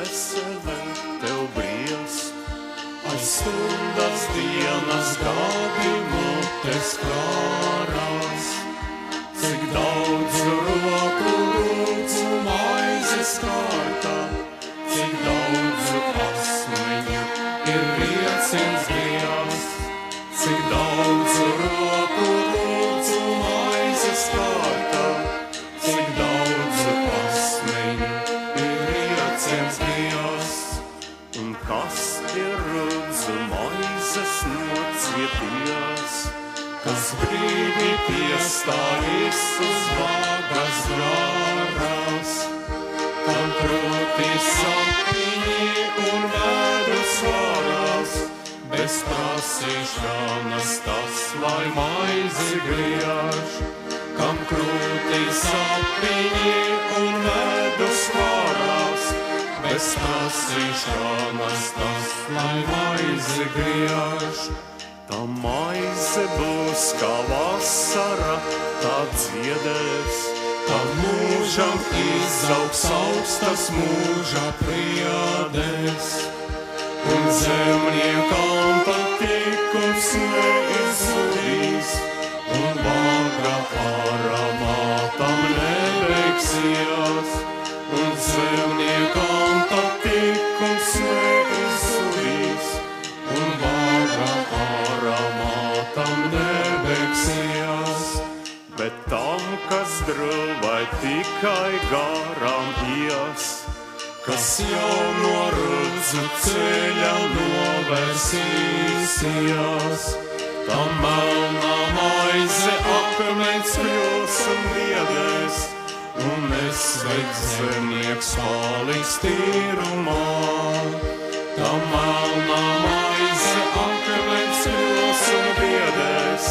dvēsele tev bries, aiz stundas dienas gadi mutes klārās. Cik daudz roku lūdzu maizes kārtā, cik daudz asmeņu ir rieciens Dievs, cik daudz roku lūdzu maizes kārtā, cik daudz asmeņu ir rieciens Dievs. Un kas ir rudzu maizes nocieties, kas brīdi piestājas uz vagas grārās, kam krūtī sapņi un medus vārās, bez prasīšanas tas, lai maizi griež. Kam krūtī sapņi un medus vārās, bez prasīšanas tas, lai maizi griež. Tā maize būs kā vasara, tā dziedēs, tā mūžam izaugs augstas mūža priedēs. Un zemniekam patikums neizzudīs, un vagra aromātam nebeigsies. Un zemniekam patikums neizzudīs, un vagra aromātam nebeigsies. Bet tam, kas drūvai tikai garām ies, kas jau no rudzu ceļa novērsīsies, tam melnā maize akmens kļūs un biedēs, un nesveiks zemnieks paliks tīrumā. Tam melnā maize akmens kļūs un biedēs,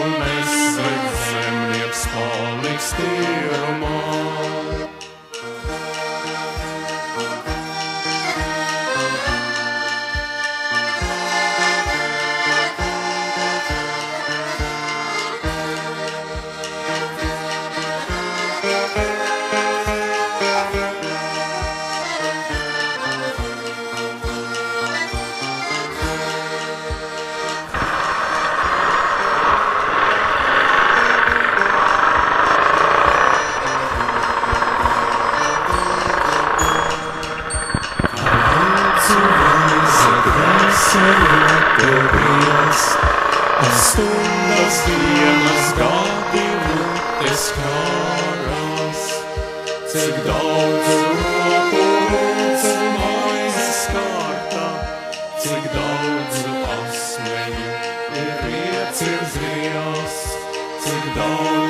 un nesveiks zemnieks paliks tīrumā. Stundas dienas gadi mutes klārās, cik daudz roku lūdzu maizes kārtā, cik daudz asmeņu ir rieciens Dievs, cik daudz